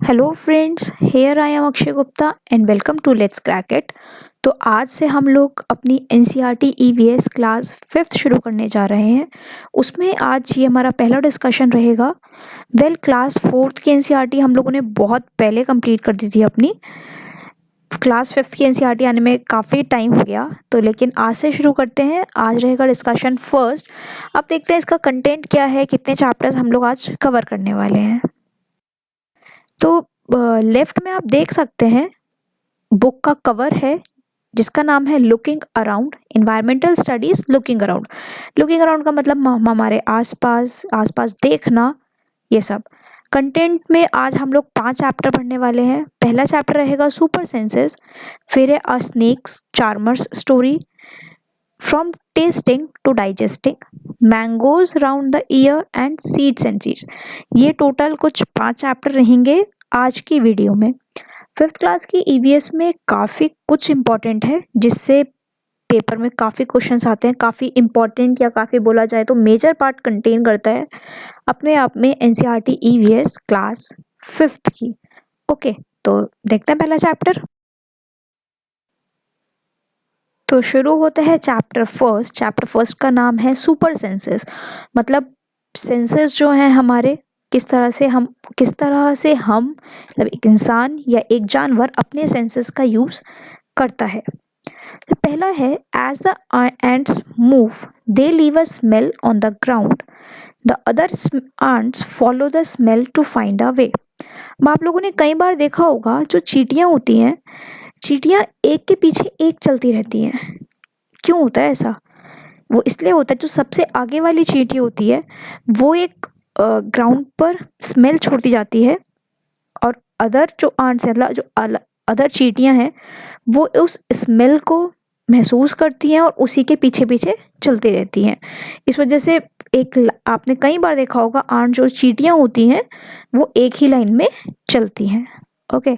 Hello friends, here I am Akshay Gupta and welcome to let's crack it. तो आज से हम लोग अपनी एनसीईआरटी ईवीएस क्लास 5th शुरू करने जा रहे हैं। उसमें आज ये हमारा पहला डिस्कशन रहेगा। क्लास 4th की एनसीईआरटी हम लोगों ने बहुत पहले कंप्लीट कर दी थी अपनी। क्लास 5th की एनसीईआरटी आने में काफ़ी टाइम हो गया, तो लेकिन आज से शुरू करते हैं। आज रहेगा डिस्कशन फर्स्ट। अब देखते हैं इसका कंटेंट क्या है, कितने चैप्टर्स हम लोग आज कवर करने वाले हैं। तो लेफ्ट में आप देख सकते हैं बुक का कवर है जिसका नाम है looking around, environmental studies looking around. Looking around का मतलब हमारे आसपास आसपास देखना, ये सब। कंटेंट में आज हम लोग 5 चैप्टर पढ़ने वाले हैं। पहला चैप्टर रहेगा सुपर सेंसेस, फिर है a snakes charmers story, from tasting to digesting, mangoes round the year and seeds. ये टोटल कुछ 5 चैप्टर रहेंगे आज की वीडियो में। 5th क्लास की ईवीएस में काफ़ी कुछ इम्पोर्टेंट है जिससे पेपर में काफ़ी क्वेश्चंस आते हैं। काफ़ी इम्पोर्टेंट या काफ़ी बोला जाए तो मेजर पार्ट कंटेन करता है अपने आप में एनसीईआरटी ईवीएस क्लास 5th की। ओके, तो देखते हैं पहला चैप्टर। तो शुरू होता है चैप्टर फर्स्ट। चैप्टर फर्स्ट का नाम है सुपर सेंसेस, मतलब सेंसेस जो हैं हमारे, किस तरह से हम मतलब एक इंसान या एक जानवर अपने सेंसेस का यूज़ करता है। तो पहला है as the ants move they leave a smell on the ground, the other ants follow the smell to find a way. अब आप लोगों ने कई बार देखा होगा जो चींटियाँ होती हैं, चींटियाँ एक के पीछे एक चलती रहती हैं। क्यों होता है ऐसा? वो इसलिए होता है, जो सबसे आगे वाली चींटी होती है वो एक ग्राउंड पर स्मेल छोड़ती जाती है, और अदर जो आंट्स हैं, मतलब जो अदर चींटियां हैं, वो उस स्मेल को महसूस करती हैं और उसी के पीछे पीछे चलती रहती हैं। इस वजह से आपने कई बार देखा होगा आंट जो चींटियां होती हैं वो एक ही लाइन में चलती हैं। ओके,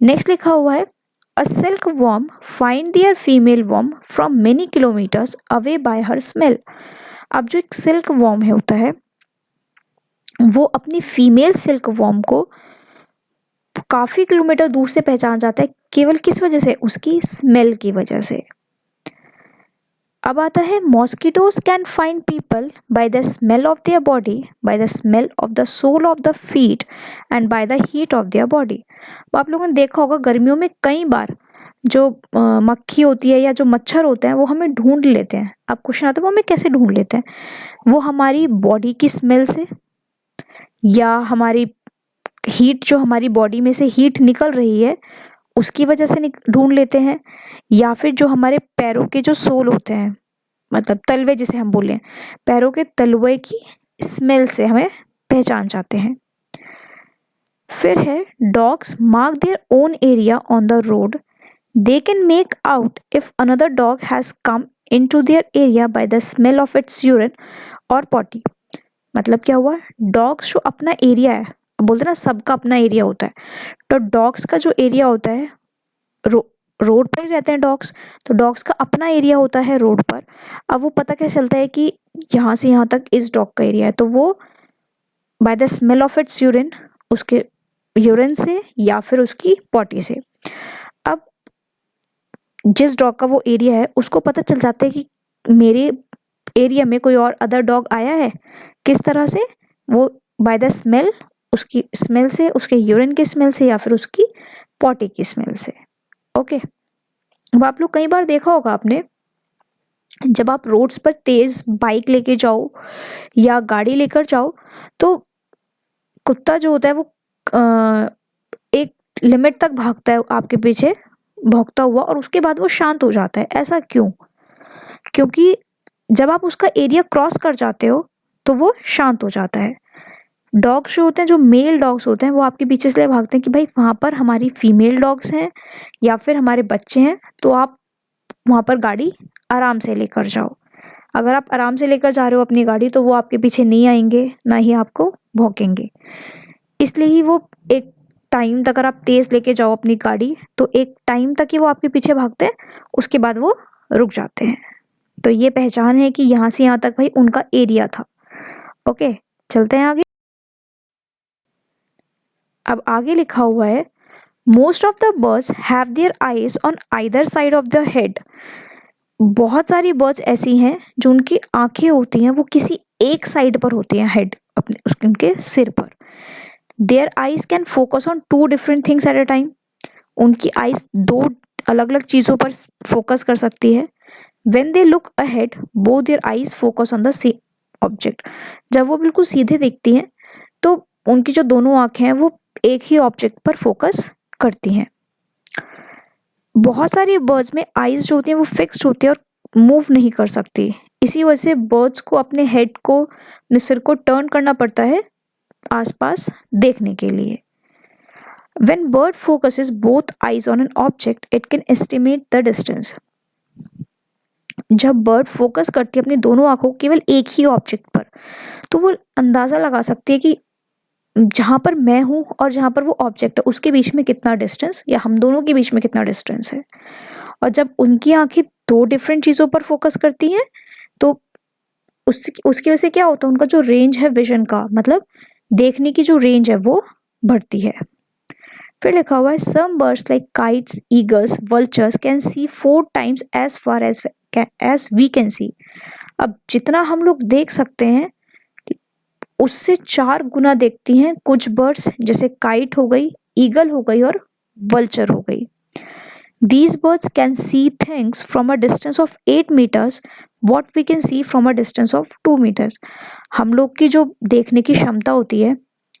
नेक्स्ट लिखा हुआ है A silkworm find their female worm from many kilometers away by her smell। अब जो एक सिल्क वॉर्म होता है वो अपनी फीमेल सिल्क वॉर्म को काफ़ी किलोमीटर दूर से पहचान जाता है, केवल किस वजह से? उसकी स्मेल की वजह से। अब आता है mosquitoes can find people by the smell of their body, by the smell of the sole of the feet and by the heat of their body. तो आप लोगों ने देखा होगा गर्मियों में कई बार जो मक्खी होती है या जो मच्छर होते हैं वो हमें ढूंढ लेते हैं। अब क्वेश्चन आता है वो हमें कैसे ढूंढ लेते हैं? वो हमारी बॉडी की स्मेल से, या हमारी हीट, जो हमारी बॉडी में से हीट निकल रही है उसकी वजह से ढूंढ लेते हैं, या फिर जो हमारे पैरों के जो सोल होते हैं, मतलब तलवे जिसे हम बोलें, पैरों के तलवे की स्मेल से हमें पहचान जाते हैं। फिर है dogs mark their own area on the road, they can make out if another dog has come into their area bye the smell of its urine और पॉटी। मतलब क्या हुआ? डॉग्स जो अपना एरिया है, बोलते ना सबका अपना एरिया होता है, तो डॉग्स का जो एरिया होता है, रोड पर ही रहते हैं डॉग्स, तो डॉग्स का अपना एरिया होता है रोड पर। अब वो पता कैसे चलता है कि यहाँ से यहाँ तक इस डॉग का एरिया है? तो वो bye the smell of its urine, उसके यूरिन से या फिर उसकी पॉटी से। अब जिस डॉग का वो एरिया है उसको पता चल जाता है कि मेरे एरिया में कोई और अदर डॉग आया है। किस तरह से? वो बाय द स्मेल, उसकी स्मेल से, उसके यूरिन की स्मेल से, या फिर उसकी पॉटी की स्मेल से। ओके, अब आप लोग कई बार देखा होगा आपने, जब आप रोड्स पर तेज बाइक लेके जाओ या गाड़ी लेकर जाओ तो कुत्ता जो होता है वो एक लिमिट तक भागता है आपके पीछे, भौंकता हुआ, और उसके बाद वो शांत हो जाता है। ऐसा क्यों? क्योंकि जब आप उसका एरिया क्रॉस कर जाते हो तो वो शांत हो जाता है। डॉग्स जो होते हैं, जो मेल डॉग्स होते हैं, वो आपके पीछे इसलिए भागते हैं कि भाई वहाँ पर हमारी फीमेल डॉग्स हैं या फिर हमारे बच्चे हैं, तो आप वहाँ पर गाड़ी आराम से लेकर जाओ। अगर आप आराम से लेकर जा रहे हो अपनी गाड़ी तो वो आपके पीछे नहीं आएंगे, ना ही आपको भौंकेंगे। इसलिए ही वो एक टाइम तक, अगर आप तेज़ लेके जाओ अपनी गाड़ी तो एक टाइम तक ही वो आपके पीछे भागते हैं, उसके बाद वो रुक जाते हैं। तो ये पहचान है कि यहाँ से यहाँ तक भाई उनका एरिया था। ओके, चलते हैं आगे। अब आगे लिखा हुआ है most of the birds have their eyes on either side of the head. बहुत सारी बर्ड्स ऐसी हैं जो उनकी आंखें होती हैं वो किसी एक साइड पर होती हैं, हेड अपने उसके उनके सिर पर। Their eyes can focus on two different things at a time. उनकी आईज दो अलग अलग चीज़ों पर फोकस कर सकती है। When they look ahead, both their eyes focus on the same object. जब वो बिल्कुल सीधे देखती हैं तो उनकी जो दोनों आँखें हैं वो एक ही ऑब्जेक्ट पर फोकस करती हैं। बहुत सारी बर्ड्स में आईज जो होती हैं वो फिक्स्ड होती है और मूव नहीं कर सकती। इसी वजह से बर्ड्स को अपने हेड को, अपने सिर को टर्न करना पड़ता है आसपास देखने के लिए। When bird focuses both eyes on an object, it can estimate the distance. जब बर्ड फोकस करती है अपनी दोनों आंखों केवल एक ही ऑब्जेक्ट पर, तो वो अंदाज़ा लगा सकती है कि जहाँ पर मैं हूँ और जहाँ पर वो ऑब्जेक्ट है उसके बीच में कितना डिस्टेंस, या हम दोनों के बीच में कितना डिस्टेंस है। और जब उनकी आंखें दो डिफरेंट चीज़ों पर फोकस करती हैं तो उसकी वजह से क्या होता है, उनका जो रेंज है विजन का, मतलब देखने की जो रेंज है वो बढ़ती है। फिर लिखा हुआ है some birds like kites, eagles, vultures can see 4 times as far as we can see. अब जितना हम लोग देख सकते हैं उससे 4 गुना देखती हैं कुछ बर्ड्स, जैसे काइट हो गई, ईगल हो गई और वल्चर हो गई। These birds can see things from a distance of 8 meters what we can see from a distance of 2 meters. हम लोग की जो देखने की क्षमता होती है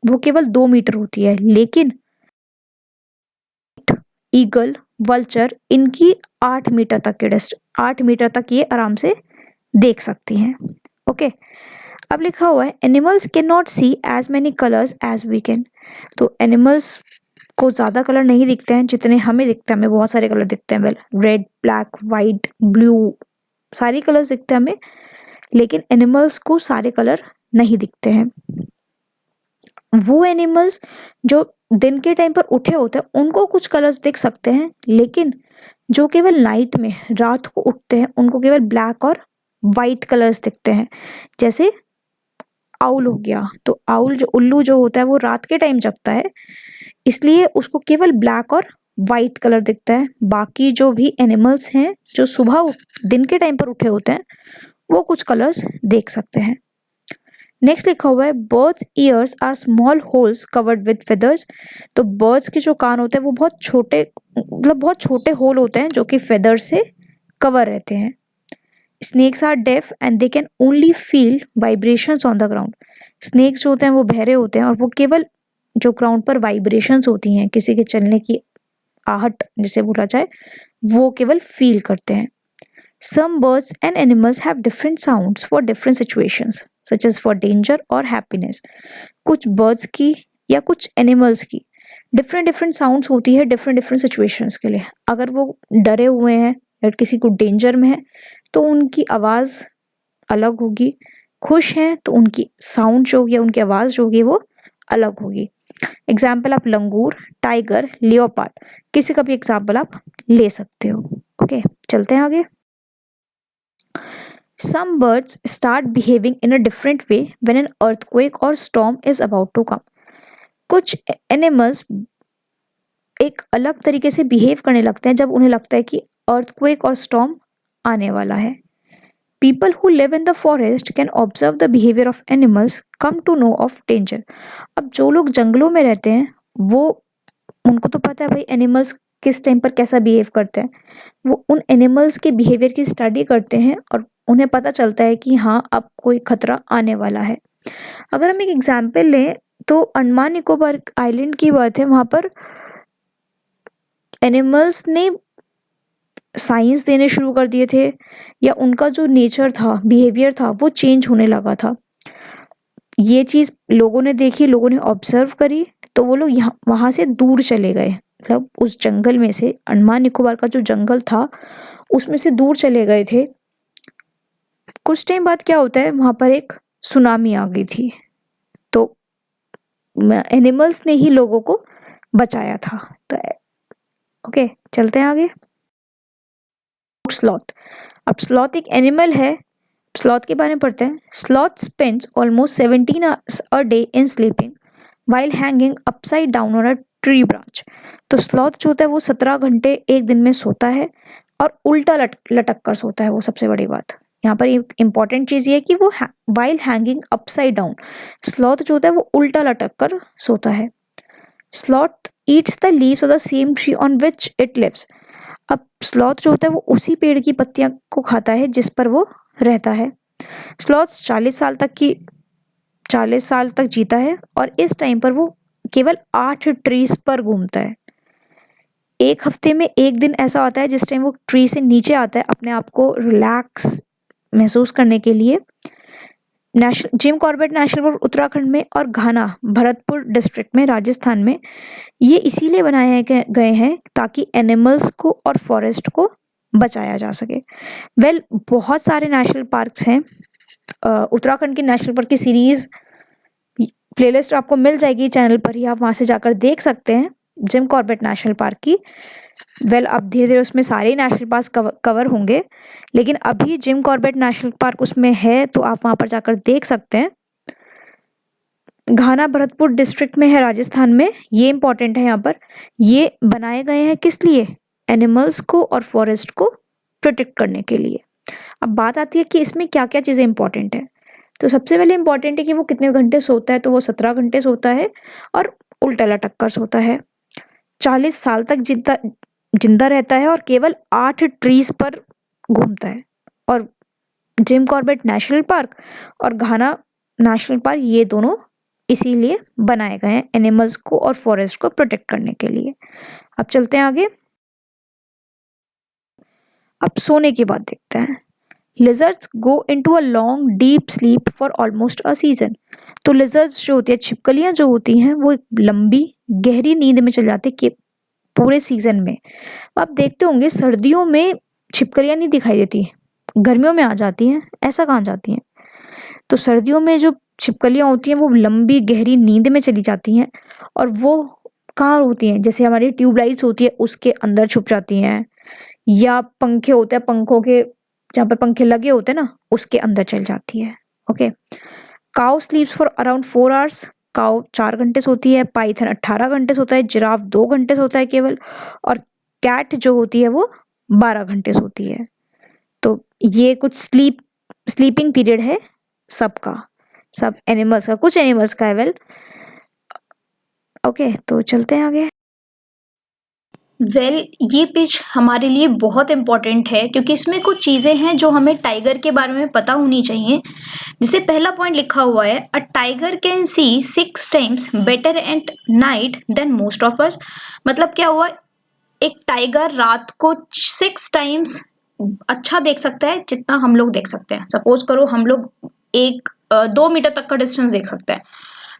वो केवल 2 मीटर होती है, लेकिन ईगल, वल्चर इनकी 8 मीटर तक के 8 मीटर तक ये आराम से देख सकती हैं। ओके, अब लिखा हुआ है animals can not see as many colours as we can. तो एनिमल्स को ज़्यादा कलर नहीं दिखते हैं जितने हमें दिखते हैं। हमें बहुत सारे कलर दिखते हैं, well read, black, white, blue, सारी कलर्स दिखते हैं हमें, लेकिन एनिमल्स को सारे कलर नहीं दिखते हैं। वो एनिमल्स जो दिन के टाइम पर उठे होते हैं उनको कुछ कलर्स दिख सकते हैं, लेकिन जो केवल नाइट में रात को उठते हैं उनको केवल ब्लैक और वाइट कलर्स दिखते हैं। जैसे आउल हो गया, तो आउल जो उल्लू जो होता है वो रात के टाइम जगता है, इसलिए उसको केवल ब्लैक और वाइट कलर दिखता है। बाकी जो भी एनिमल्स हैं जो सुबह दिन के टाइम पर उठे होते हैं वो कुछ कलर्स देख सकते हैं। नेक्स्ट लिखा हुआ है birds ears are small holes covered with feathers. तो बर्ड्स के जो कान होते हैं वो बहुत छोटे, मतलब बहुत छोटे होल होते हैं जो कि फेदर से कवर रहते हैं। Snakes are deaf and they can only feel vibrations on the ground. Snakes जो होते हैं वो बहरे होते हैं और वो केवल जो ग्राउंड पर वाइब्रेशंस होती हैं, किसी के चलने की आहट जिसे बोला जाए, वो केवल फील करते हैं। Some birds and animals have different sounds for different situations such as for danger और हैप्पीनेस। कुछ बर्ड्स की या कुछ एनिमल्स की डिफरेंट डिफरेंट साउंड्स होती है डिफरेंट डिफरेंट सिचुएशंस के लिए। अगर वो डरे हुए हैं या किसी को डेंजर में है तो उनकी आवाज़ अलग होगी, खुश हैं तो उनकी साउंड जो होगी, उनकी आवाज़ जो होगी वो अलग होगी। एग्जाम्पल आप लंगूर, टाइगर, लियोपार्ड, किसी का भी एग्जाम्पल आप ले सकते हो। ओके, चलते हैं आगे। Some birds start behaving in a different way when an earthquake or storm is about to come. कुछ एनिमल्स एक अलग तरीके से बिहेव करने लगते हैं जब उन्हें लगता है कि earthquake और storm आने वाला है। People who live in the forest can observe the behavior of animals come to know of danger. अब जो लोग जंगलों में रहते हैं वो, उनको तो पता है भाई एनिमल्स किस टाइम पर कैसा बिहेव करते हैं। वो उन एनिमल्स के बिहेवियर की स्टडी करते हैं और उन्हें पता चलता है कि हाँ अब कोई खतरा आने वाला है। अगर हम एक एग्जाम्पल लें तो अंडमान निकोबार आइलैंड की बात है, वहाँ पर एनिमल्स ने साइंस देने शुरू कर दिए थे, या उनका जो नेचर था, बिहेवियर था, वो चेंज होने लगा था। ये चीज़ लोगों ने देखी, लोगों ने ऑब्जर्व करी, तो वो लोग यहाँ वहाँ से दूर चले गए। मतलब उस जंगल में से, अंडमान निकोबार का जो जंगल था उसमें से दूर चले गए थे। कुछ टाइम बाद क्या होता है, वहाँ पर एक सुनामी आ गई थी, तो एनिमल्स ने ही लोगों को बचाया था। तो ओके, चलते हैं आगे। स्लॉथ। अब स्लॉथ एक एनिमल है, स्लॉथ के बारे में पढ़ते हैं। Sloth spends almost 17 hours a day in sleeping. while hanging upside down on a tree branch। तो स्लॉथ जो होता है वो 17 घंटे एक दिन में सोता है और उल्टा लटक कर सोता है। वो सबसे बड़ी बात यहाँ पर इंपॉर्टेंट चीज ये है कि वो while hanging upside down, sloth जो होता है वो उल्टा लटक कर सोता है। Sloth eats the leaves of the same tree on which it lives. अब स्लॉथ जो होता है वो उसी पेड़ की पत्तियां को खाता है जिस पर वो रहता है। स्लॉथ 40 साल तक जीता है और इस टाइम पर वो केवल 8 ट्रीज पर घूमता है। एक हफ्ते में एक दिन ऐसा आता है जिस टाइम वो ट्री से नीचे आता है अपने आप को रिलैक्स महसूस करने के लिए। Gym Corbett National Park Uttarakhand में और घाना भरतपुर डिस्ट्रिक्ट में राजस्थान में ये इसीलिए बनाए गए हैं ताकि एनिमल्स को और फॉरेस्ट को बचाया जा सके। बहुत सारे नेशनल पार्क्स हैं। उत्तराखंड के नेशनल पार्क की सीरीज प्लेलिस्ट आपको मिल जाएगी चैनल पर ही, आप वहाँ से जाकर देख सकते हैं जिम कॉर्बेट नेशनल पार्क की। अब धीरे धीरे उसमें सारे नेशनल पार्क कवर होंगे, लेकिन अभी जिम कॉर्बेट नेशनल पार्क उसमें है तो आप वहाँ पर जाकर देख सकते हैं। घाना भरतपुर डिस्ट्रिक्ट में है राजस्थान में। ये इंपॉर्टेंट है, यहाँ पर ये बनाए गए हैं किस लिए? एनिमल्स को और फॉरेस्ट को प्रोटेक्ट करने के लिए। अब बात आती है कि इसमें क्या क्या चीज़ें इंपॉर्टेंट है। तो सबसे पहले इंपॉर्टेंट है कि वो कितने घंटे सोता है, तो वो 17 घंटे सोता है और उल्टा लटक कर सोता है। 40 साल तक जिंदा रहता है और केवल 8 ट्रीज पर घूमता है। और जिम कॉर्बेट नेशनल पार्क और घाना नेशनल पार्क ये दोनों इसीलिए बनाए गए हैं एनिमल्स को और फॉरेस्ट को प्रोटेक्ट करने के लिए। अब चलते हैं आगे। अब सोने की बात देखते हैं। Lizards go into a long deep sleep for almost a season. तो लिजर्ड्स जो होती है, छिपकलियां जो होती हैं, वो एक लंबी गहरी नींद में चल जाते हैं पूरे सीजन में। आप देखते होंगे सर्दियों में छिपकलियां नहीं दिखाई देती, गर्मियों में आ जाती हैं। ऐसा कहाँ जाती हैं? तो सर्दियों में जो छिपकलियां होती हैं वो लंबी गहरी नींद में चली जाती हैं और वो कहाँ होती हैं? जैसे हमारी ट्यूबलाइट्स होती है उसके अंदर छुप जाती हैं, या पंखे होते हैं, पंखों के जहाँ पर पंखे लगे होते हैं ना उसके अंदर चल जाती है। Okay. Cow स्लीप्स for around 4 hours. Cow 4 घंटे सोती है। पाइथन 18 घंटे सोता है। जिराफ 2 घंटे सोता है केवल। और कैट जो होती है वो 12 घंटे सोती है। तो ये कुछ स्लीपिंग पीरियड है सबका, सब एनिमल्स का, कुछ एनिमल्स का है। ओके, तो चलते हैं आगे। ये पेज हमारे लिए बहुत इम्पोर्टेंट है क्योंकि इसमें कुछ चीज़ें हैं जो हमें टाइगर के बारे में पता होनी चाहिए। जिसे पहला पॉइंट लिखा हुआ है, a tiger can see 6 times better at night than most of us. मतलब क्या हुआ? एक टाइगर रात को 6 टाइम्स अच्छा देख सकता है जितना हम लोग देख सकते हैं। सपोज करो हम लोग 2 मीटर तक का डिस्टेंस देख सकते हैं,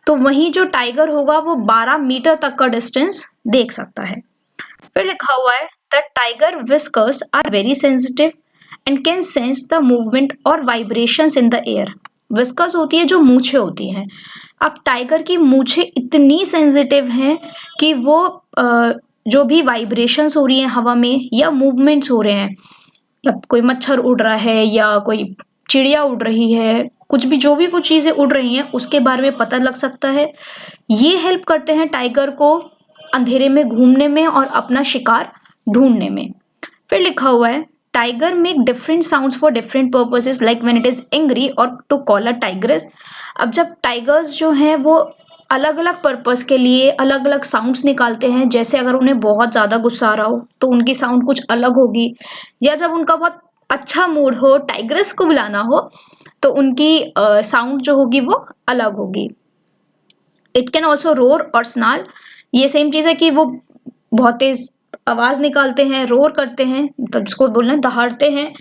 तो वहीं जो टाइगर होगा वो 12 मीटर तक का डिस्टेंस देख सकता है। फिर लिखा हुआ है the tiger whiskers are very sensitive and can sense the movement और vibrations in the air. Whiskers होती है जो मूछें होती हैं। अब टाइगर की मूछें इतनी सेंसिटिव हैं कि वो जो भी वाइब्रेशंस हो रही हैं हवा में या मूवमेंट्स हो रहे हैं, या कोई मच्छर उड़ रहा है या कोई चिड़िया उड़ रही है, कुछ भी जो भी कुछ चीजें उड़ रही हैं उसके बारे में पता लग सकता है। ये हेल्प करते हैं टाइगर को अंधेरे में घूमने में और अपना शिकार ढूंढने में। फिर लिखा हुआ है tiger make different sounds for different purposes like when it is angry और टू कॉल अ टाइग्रेस। अब जब टाइगर्स जो हैं वो अलग अलग पर्पस के लिए अलग अलग साउंड्स निकालते हैं, जैसे अगर उन्हें बहुत ज्यादा गुस्सा आ रहा हो तो उनकी साउंड कुछ अलग होगी, या जब उनका बहुत अच्छा मूड हो, टाइग्रेस को बुलाना हो, तो उनकी साउंड जो होगी वो अलग होगी। इट कैन ऑल्सो रोर और स्नाल। ये सेम चीज है कि वो बहुत तेज आवाज निकालते हैं, रोर करते हैं, तो जिसको बोलना दहाड़ते हैं,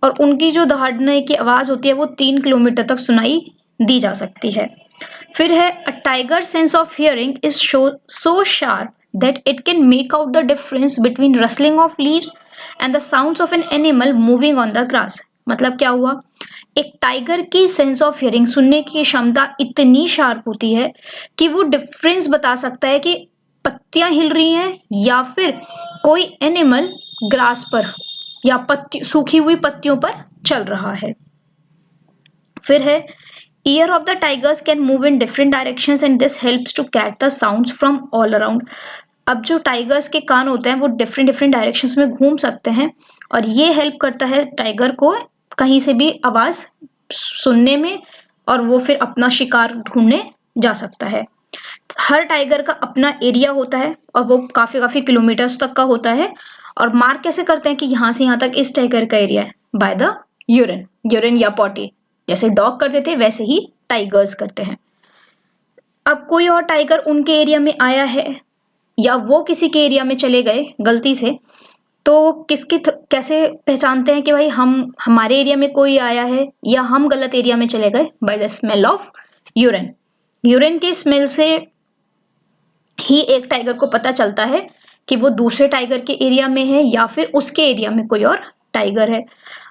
और उनकी जो दहाड़ने की आवाज होती है वो 3 किलोमीटर तक सुनाई दी जा सकती है। फिर है a tiger sense of hearing is so sharp that it can make out the difference between rustling of leaves and the sounds of an animal moving on the grass. मतलब क्या हुआ? एक टाइगर की सेंस ऑफ हियरिंग, सुनने की क्षमता इतनी sharp होती है कि वो डिफरेंस बता सकता है कि पत्तियां हिल रही हैं या फिर कोई एनिमल ग्रास पर या सूखी हुई पत्तियों पर चल रहा है। फिर है Ear of the tigers can move in different directions and this helps to catch the sounds from all around. अब जो टाइगर्स के कान होते हैं वो डिफरेंट डिफरेंट डायरेक्शंस में घूम सकते हैं और ये हेल्प करता है टाइगर को कहीं से भी आवाज सुनने में और वो फिर अपना शिकार ढूंढने जा सकता है। हर टाइगर का अपना एरिया होता है और वो काफी काफी किलोमीटर्स तक का होता है। और मार्क कैसे करते हैं कि यहाँ से यहाँ तक इस टाइगर का एरिया है? बाय द यूरिन, यूरिन या पॉटी। जैसे डॉग करते थे वैसे ही टाइगर्स करते हैं। अब कोई और टाइगर उनके एरिया में आया है या वो किसी के एरिया में चले गए गलती से, तो कैसे पहचानते हैं कि भाई हमारे एरिया में कोई आया है या हम गलत एरिया में चले गए? Bye the smell of urine. Urine की स्मेल से ही एक टाइगर को पता चलता है कि वो दूसरे टाइगर के एरिया में है या फिर उसके एरिया में कोई और टाइगर है।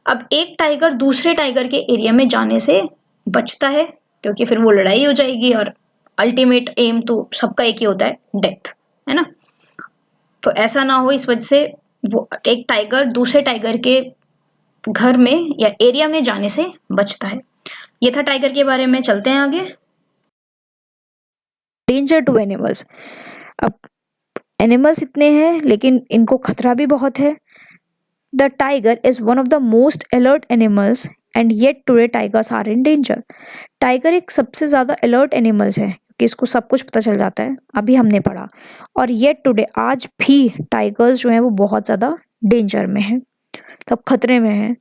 अब एक टाइगर दूसरे टाइगर के एरिया में जाने से बचता है क्योंकि फिर वो लड़ाई हो जाएगी और अल्टीमेट एम तो सबका एक ही होता है, डेथ, है ना। तो ऐसा ना हो, इस वजह से वो एक टाइगर दूसरे टाइगर के घर में या एरिया में जाने से बचता है। ये था टाइगर के बारे में। चलते हैं आगे। Danger to animals. अब एनिमल्स इतने हैं लेकिन इनको खतरा भी बहुत है। The tiger is one of the most alert animals and yet today tigers are in danger. Tiger एक सबसे ज़्यादा अलर्ट एनिमल्स है कि इसको सब कुछ पता चल जाता है, अभी हमने पढ़ा। और येट टुडे आज भी टाइगर्स जो हैं वो बहुत ज़्यादा डेंजर में हैं, तब खतरे में हैं।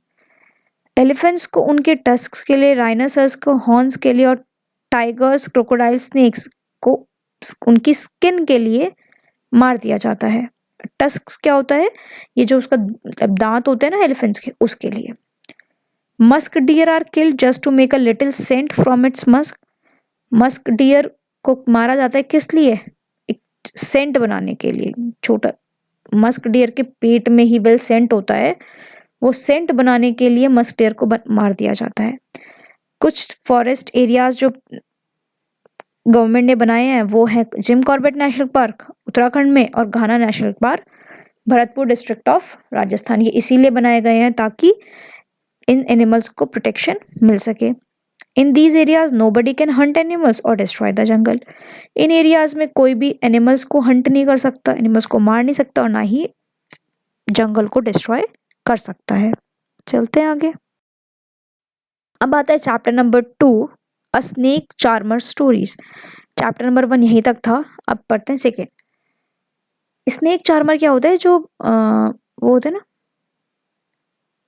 एलिफेंट्स को उनके टस्क्स के लिए, राइनोसरस को हॉर्न्स के लिए और टाइगर्स, क्रोकोडाइल, स्नेक्स को उनकी स्किन के लिए मार दिया जाता है। टस्क्स क्या होता है? ये जो उसका मतलब दांत होते हैं ना एलिफेंट्स के, उसके लिए। Musk deer are killed just to make a little scent from its musk. Musk deer को मारा जाता है किस लिए? एक सेंट बनाने के लिए। छोटा मस्क डियर के पेट में ही वेल सेंट होता है, वो सेंट बनाने के लिए मस्क डियर को मार दिया जाता है। कुछ फॉरेस्ट एरियाज जो गवर्नमेंट ने बनाए हैं वो है जिम कॉर्बेट नेशनल पार्क उत्तराखंड में और Ghana National Park Bharatpur district of Rajasthan. ये इसीलिए बनाए गए हैं ताकि इन एनिमल्स को प्रोटेक्शन मिल सके। In these areas nobody can hunt animals और डिस्ट्रॉय द जंगल। इन एरियाज में कोई भी एनिमल्स को हंट नहीं कर सकता, एनिमल्स को मार नहीं सकता और ना ही जंगल को डिस्ट्रॉय कर सकता है। चलते हैं आगे। अब आता है चैप्टर नंबर 2, अ snake charmer stories. Chapter number 1 यहीं तक था, अब पढ़ते हैं सेकेंड। स्नेक चार्मर क्या होता है? जो वो होते हैं ना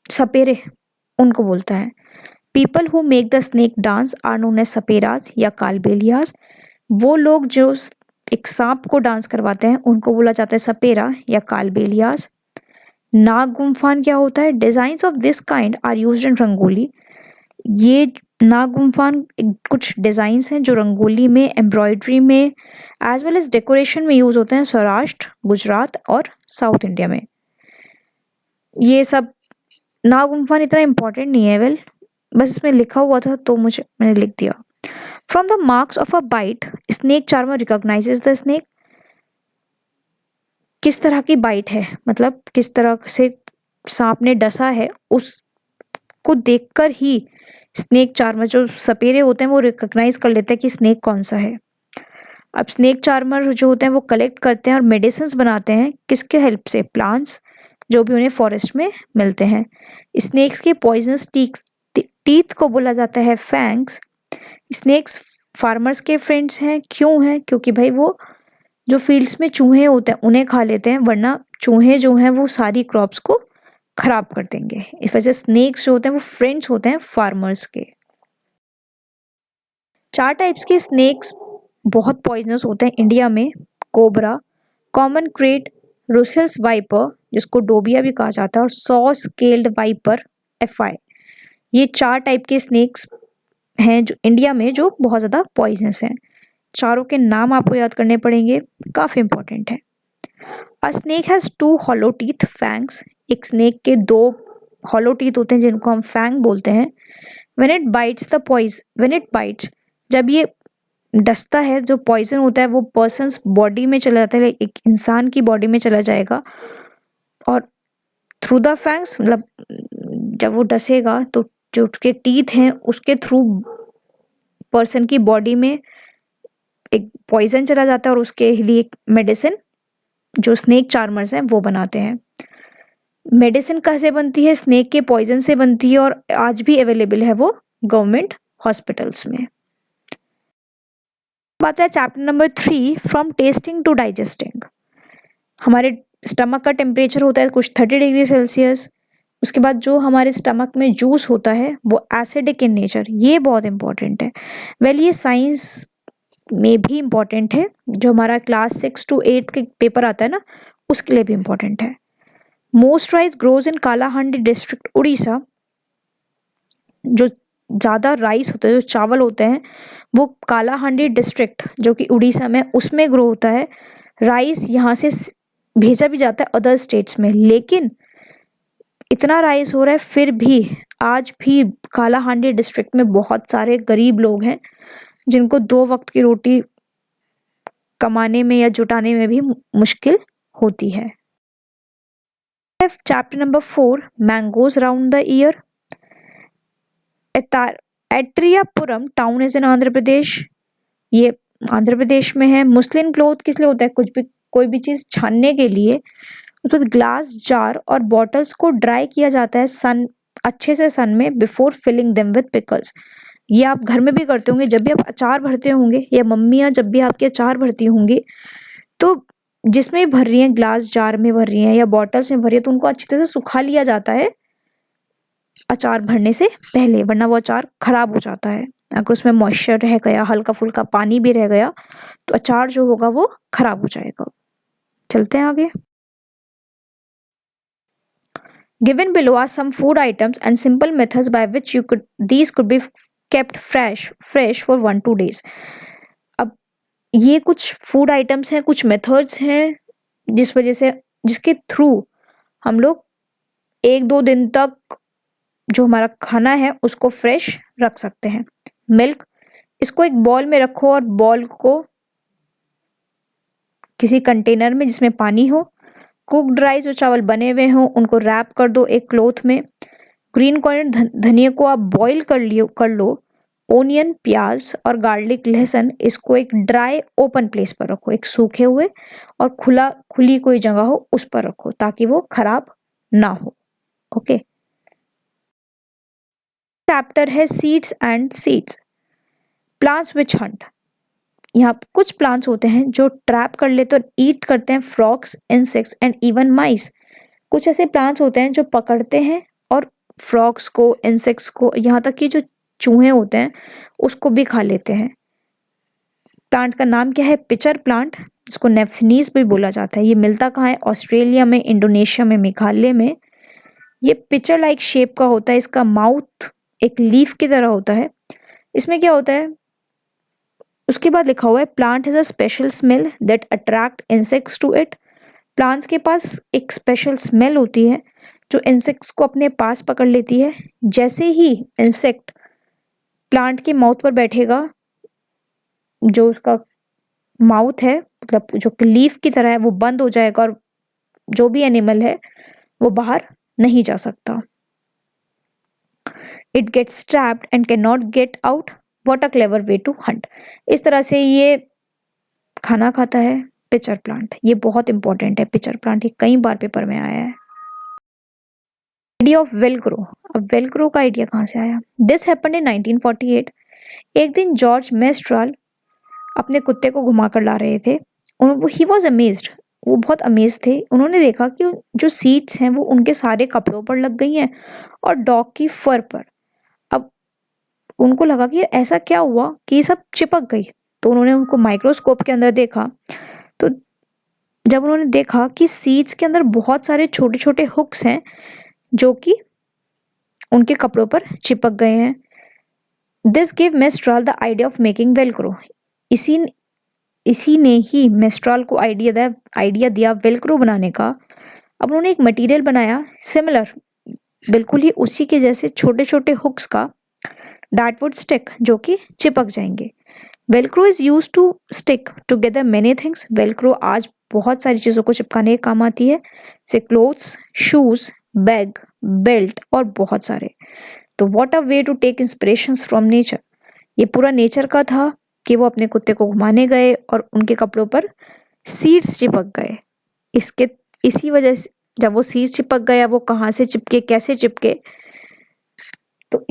सपेरे, उनको बोलता है। People who make the snake dance are known as सपेराज या कालबेलियाज। वो लोग जो एक सांप को डांस करवाते हैं उनको बोला जाता है सपेरा या कालबेलियाज। नाग गुम्फान क्या होता है? Designs of this kind are used in rangoli. ये नाग गुम्फान कुछ डिजाइन्स हैं जो रंगोली में, एम्ब्रॉयडरी में एज वेल एज डेकोरेशन में यूज होते हैं सौराष्ट्र, गुजरात और साउथ इंडिया में। ये सब नाग गुम्फान इतना इम्पोर्टेंट नहीं है, वेल बस इसमें लिखा हुआ था तो मैंने लिख दिया। From the marks of a bite snake charmer recognises the snake. किस तरह की बाइट है, मतलब किस तरह से सांप ने डसा है, उसको देखकर ही स्नेक चार्मर जो सपेरे होते हैं वो रिकॉग्नाइज कर लेते हैं कि स्नेक कौन सा है। अब स्नेक चार्मर जो होते हैं वो कलेक्ट करते हैं और मेडिसिन बनाते हैं। किसके हेल्प से? प्लांट्स जो भी उन्हें फॉरेस्ट में मिलते हैं। स्नेक्स के पॉइजनस टीथ को बोला जाता है फैंग्स। स्नेक्स फार्मर्स के फ्रेंड्स हैं। क्यों हैं? क्योंकि भाई वो जो फील्ड्स में चूहे होते हैं उन्हें खा लेते हैं, वरना चूहे जो हैं वो सारी क्रॉप्स को खराब कर देंगे। इस वजह से स्नेक्स जो होते हैं वो फ्रेंड्स होते हैं फार्मर्स के। 4 टाइप्स के स्नेक्स बहुत पॉइजनस होते हैं इंडिया में। कोबरा, कॉमन क्रेट, रुसेल्स वाइपर जिसको डोबिया भी कहा जाता है और सॉ स्केल्ड वाइपर एफआई। ये 4 टाइप के स्नेक्स हैं जो इंडिया में जो बहुत ज़्यादा पॉइजनस हैं। चारों के नाम आपको याद करने पड़ेंगे, काफ़ी इंपॉर्टेंट है। अ snake has 2 hollow teeth fangs. एक स्नेक के 2 हॉलो टीथ होते हैं जिनको हम फैंग बोलते हैं। व्हेन इट बाइट्स, जब ये डसता है, जो पॉइजन होता है वो पर्सन्स बॉडी में चला जाता है, एक इंसान की बॉडी में चला जाएगा और थ्रू द फैंग्स, मतलब जब वो डसेगा तो जो उसके टीथ हैं उसके थ्रू पर्सन की बॉडी में एक पॉइजन चला जाता है और उसके लिए एक मेडिसिन जो स्नेक चार्मर्स हैं वो बनाते हैं। मेडिसिन कैसे बनती है? स्नेक के पॉइजन से बनती है और आज भी अवेलेबल है वो गवर्नमेंट हॉस्पिटल्स में। बात है chapter number 3 from tasting to digesting. हमारे स्टमक का टेम्परेचर होता है कुछ 30 डिग्री सेल्सियस। उसके बाद जो हमारे स्टमक में जूस होता है वो एसिडिक इन नेचर, ये बहुत इंपॉर्टेंट है। ये साइंस में भी इम्पॉर्टेंट है, जो हमारा क्लास 6 to 8 के पेपर आता है ना, उसके लिए भी इम्पॉर्टेंट है। Most rice grows in Kalahandi district Orissa. जो ज़्यादा राइस होता है, जो चावल होते हैं, वो कालाहांडी डिस्ट्रिक्ट जो कि उड़ीसा में, उसमें ग्रो होता है। राइस यहाँ से भेजा भी जाता है अदर स्टेट्स में, लेकिन इतना राइस हो रहा है फिर भी आज भी कालाहांडी डिस्ट्रिक्ट में बहुत सारे गरीब लोग हैं जिनको 2 वक्त की रोटी कमाने में या जुटाने में भी मुश्किल होती है। Chapter number 4 mangoes round the year. Atreyapuram town is in Andhra Pradesh, ये आंध्र प्रदेश में है। मुस्लिम क्लोथ किस लिए होता है? कुछ भी, कोई भी चीज छानने के लिए। उसके बाद ग्लास जार और बॉटल्स को ड्राई किया जाता है अच्छे से सन में before filling them with pickles. ये आप घर में भी करते होंगे, जब भी आप अचार भरते होंगे या मम्मियाँ जब भी आपके अचार भरती होंगी, तो जिसमें भर रही हैं, ग्लास जार में भर रही हैं या बॉटल्स में भर रही है, तो उनको अच्छी तरह से सुखा लिया जाता है अचार भरने से पहले, वरना वो अचार खराब हो जाता है। अगर उसमें मॉइस्चर रह गया, हल्का फुल्का पानी भी रह गया, तो अचार जो होगा वो खराब हो जाएगा। चलते हैं आगे। Given below are some food items and simple methods by which these could be kept fresh for 1-2 days. अब ये कुछ फूड आइटम्स हैं, कुछ मेथड्स हैं जिसके थ्रू हम लोग 1-2 दिन तक जो हमारा खाना है उसको फ्रेश रख सकते हैं। मिल्क, इसको एक बॉल में रखो और बॉल को किसी कंटेनर में जिसमें पानी हो। कुक्ड राइस जो चावल बने हुए हों उनको रैप कर दो एक क्लॉथ में। ग्रीन कॉर्न धनिया को आप बॉईल कर लो। ओनियन, प्याज और गार्लिक, लहसुन, इसको एक ड्राई ओपन प्लेस पर रखो, एक सूखे हुए और खुली कोई जगह हो उस पर रखो ताकि वो खराब ना हो। ओके। चैप्टर है seeds and seeds. Plants witch hunt. यहाँ कुछ प्लांट्स होते हैं जो ट्रैप कर लेते और ईट करते हैं फ्रॉग्स, इंसेक्ट्स एंड इवन माइस। कुछ ऐसे प्लांट्स होते हैं जो पकड़ते हैं और फ्रॉग्स को, इंसेक्ट्स को, यहाँ तक कि जो चूहे होते हैं उसको भी खा लेते हैं। प्लांट का नाम क्या है? पिचर प्लांट, जिसको नेफ्थनीज भी बोला जाता है। ये मिलता कहाँ है? ऑस्ट्रेलिया में, इंडोनेशिया में, मेघालय में। ये पिचर लाइक शेप का होता है। इसका माउथ एक लीफ की तरह होता है। इसमें क्या होता है? उसके बाद लिखा हुआ है plant has a special smell that attract insects to it. Plants के पास एक स्पेशल स्मेल होती है जो इंसेक्ट्स को अपने पास पकड़ लेती है। जैसे ही इंसेक्ट प्लांट के माउथ पर बैठेगा, जो उसका माउथ है, मतलब जो लीफ की तरह है, वो बंद हो जाएगा और जो भी एनिमल है वो बाहर नहीं जा सकता। It gets trapped and can not get out. What a clever way to hunt. इस तरह से ये खाना खाता है पिचर प्लांट। ये बहुत इंपॉर्टेंट है पिचर प्लांट, ये कई बार पेपर में आया है। Idea of Velcro. अब वेलक्रो का आइडिया कहाँ से आया? This happened in 1948। एक दिन जॉर्ज मेस्ट्राल अपने कुत्ते को घुमाकर ला रहे थे। ही वॉज अमेज्ड, वो बहुत अमेज थे। उन्होंने देखा कि जो सीड्स हैं वो उनके सारे कपड़ों पर लग गई हैं और डॉग की फर पर। अब उनको लगा कि ऐसा क्या हुआ कि ये सब चिपक गई। तो उन्होंने उनको माइक्रोस्कोप के अंदर देखा। तो जब उन्होंने देखा कि सीड्स के अंदर बहुत सारे छोटे छोटे हुक्स हैं जो कि उनके कपड़ों पर चिपक गए हैं। This give Mestral the idea of making Velcro. इसी ने ही मेस्ट्राल को आइडिया दिया वेलक्रो बनाने का। अब उन्होंने एक मटेरियल बनाया सिमिलर, बिल्कुल ही उसी के जैसे छोटे छोटे हुक्स का, दैट वुड स्टिक, जो कि चिपक जाएंगे। Velcro is use to stick together many things. Velcro आज बहुत सारी चीज़ों को चिपकाने के काम आती है, जैसे क्लोथ्स, शूज, बैग, बेल्ट और बहुत सारे। तो what a way to take inspirations from nature. ये पूरा नेचर का था कि वो अपने कुत्ते को घुमाने गए और उनके कपड़ों पर सीड्स चिपक गए। इसी वजह से जब वो सीड्स चिपक गया, वो कहाँ से चिपके, कैसे चिपके, तो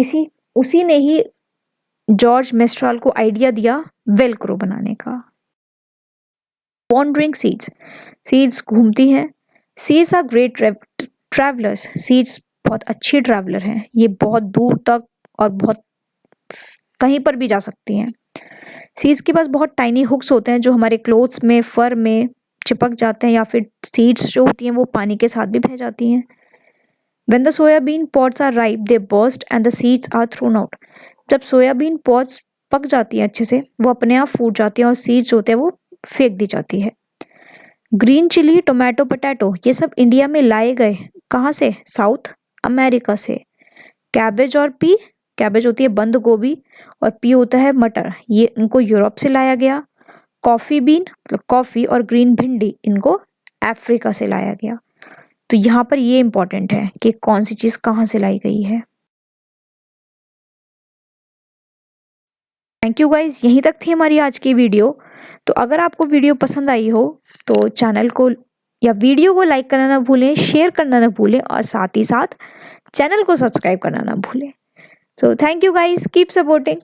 उसी ने ही जॉर्ज मेस्ट्राल को आइडिया दिया वेलक्रो बनाने का। वॉन्डरिंग सीड्स, सीड्स घूमती हैं। Seeds are great travellers, seeds बहुत अच्छी ट्रैवलर हैं। ये बहुत दूर तक और बहुत कहीं पर भी जा सकती हैं। सीड्स के पास बहुत टाइनी हुक्स होते हैं जो हमारे क्लोथ्स में, फर में चिपक जाते हैं, या फिर सीड्स जो होती हैं वो पानी के साथ भी बह जाती हैं। When the soybean pods are ripe, they burst and the seeds are thrown out. जब सोयाबीन पॉड्स पक जाती हैं अच्छे से, वो अपने आप फूट जाती हैं और सीड्स होते हैं वो फेंक दी जाती है। ग्रीन चिली, टोमेटो, पोटैटो, ये सब इंडिया में लाए गए कहाँ से? साउथ अमेरिका से। कैबेज और पी, कैबेज होती है बंद गोभी और पी होता है मटर, ये इनको यूरोप से लाया गया। कॉफ़ी बीन मतलब कॉफ़ी और ग्रीन भिंडी, इनको अफ्रीका से लाया गया। तो यहाँ पर ये इम्पोर्टेंट है कि कौन सी चीज़ कहाँ से लाई गई है। थैंक यू गाइज, यहीं तक थी हमारी आज की वीडियो। तो अगर आपको वीडियो पसंद आई हो तो चैनल को या वीडियो को लाइक करना ना भूलें, शेयर करना ना भूलें और साथ ही साथ चैनल को सब्सक्राइब करना ना भूलें। So thank you guys, keep supporting.